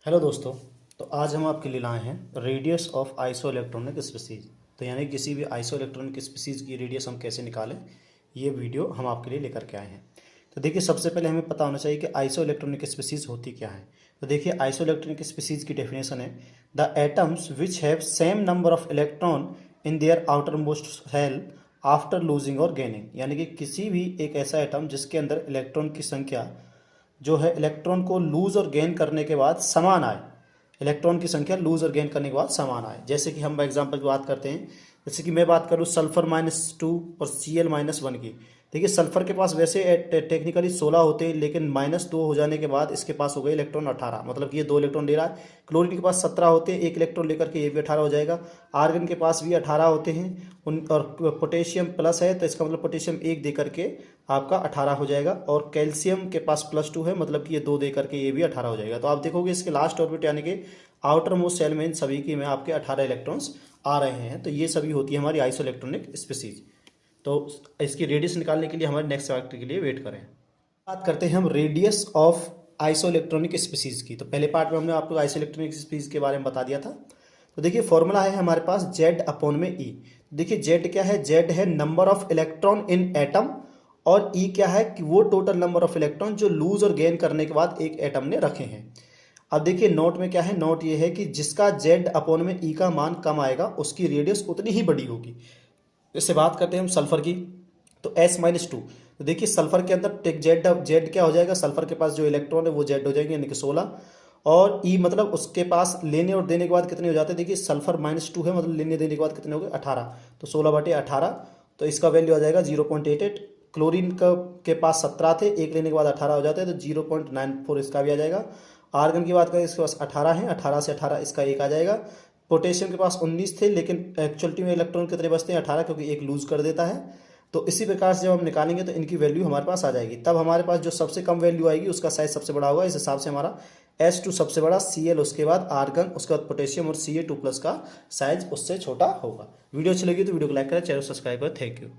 Hello दोस्तों। तो आज हम आपके लिए लाए हैं radius of iso electronic species. तो यानी किसी भी आइसो इलेक्ट्रॉनिक स्पीसीज की रेडियस हम कैसे निकालें, ये वीडियो हम आपके लिए लेकर के आए हैं। तो देखिए, सबसे पहले हमें पता होना चाहिए कि आइसो इलेक्ट्रॉनिक स्पीसीज होती क्या है। तो देखिए, आइसो इलेक्ट्रॉनिक स्पीसीज की डेफिनेशन है the atoms which have same number of electron in their outermost shell after losing और गेनिंग। यानी कि किसी भी एक ऐसा एटम जिसके अंदर इलेक्ट्रॉन की संख्या जो है इलेक्ट्रॉन को लूज और गेन करने के बाद समान आए, इलेक्ट्रॉन की संख्या लूज और गेन करने के बाद समान आए। जैसे कि हम एग्जांपल की बात करते हैं, जैसे कि मैं बात करूँ सल्फर -2 और Cl-1 की। देखिए, सल्फर के पास वैसे टेक्निकली 16 होते हैं, लेकिन -2 हो जाने के बाद इसके पास हो गए इलेक्ट्रॉन 18, मतलब कि ये 2 इलेक्ट्रॉन ले रहा है। क्लोरीन के पास 17 होते हैं, 1 इलेक्ट्रॉन लेकर के ये भी 18 हो जाएगा। आर्गन के पास भी 18 होते हैं उन, और पोटेशियम प्लस है तो इसका मतलब पोटेशियम 1 दे करके आपका 18 हो जाएगा। और कैल्शियम के पास +2 है, मतलब कि ये 2 दे करके ये भी 18 हो जाएगा। तो आप देखोगे इसके लास्ट ऑर्बिट यानी कि आउटर मोस्ट सेल में इन सभी की में आपके 18 इलेक्ट्रॉन्स आ रहे हैं। तो ये सभी होती है हमारी आइसो इलेक्ट्रॉनिक स्पीसीज। तो इसकी रेडियस निकालने के लिए हमारे नेक्स्ट चैप्टर के लिए वेट करें। बात करते हैं हम radius of iso electronic species की। तो पहले पार्ट में हमने आपको आइसो इलेक्ट्रॉनिक स्पीसीज के बारे में बता दिया था। तो देखिए, फॉर्मूला है हमारे पास Z/E। देखिए, Z क्या है? Z है number of electron in atom, और E क्या है कि वो टोटल नंबर ऑफ इलेक्ट्रॉन जो लूज और गेन करने के बाद एक एटम ने रखे हैं। अब देखिए, नोट में क्या है? नोट ये है कि जिसका Z/E का मान कम आएगा उसकी रेडियस उतनी ही बड़ी होगी। इससे बात करते हैं हम सल्फर की। तो S-2। तो देखिए, सल्फर के अंदर Z क्या हो जाएगा? सल्फर के पास जो इलेक्ट्रॉन है वो Z हो जाएंगे, यानी कि 16। और E मतलब उसके पास लेने और देने के बाद कितने हो जाते हैं? देखिए, सल्फर -2 है, मतलब लेने देने के बाद कितने हो गए? 18। तो 16/18, तो इसका वैल्यू आ जाएगा 0.88। क्लोरीन का के पास 17 थे, 1 लेने के बाद 18 हो जाते हैं, तो 0.94 इसका भी आ जाएगा। आर्गन की बात करें, इसके पास 18 है, 18 से 18 इसका 1 आ जाएगा। पोटेशियम के पास 19 थे, लेकिन एक्चुअलिटी में इलेक्ट्रॉन कितने बचते हैं? 18, क्योंकि एक लूज कर देता है। तो इसी प्रकार से जब हम निकालेंगे तो इनकी वैल्यू हमारे पास आ जाएगी। तब हमारे पास जो सबसे कम वैल्यू आएगी उसका साइज सबसे बड़ा होगा। इस हिसाब से हमारा S2 सबसे बड़ा, Cl उसके बाद आर्गन, उसके बाद पोटेशियम और Ca2+ का साइज उससे छोटा होगा। वीडियो अच्छी लगी तो वीडियो को लाइक करें, चैनल सब्सक्राइब करें। Thank you.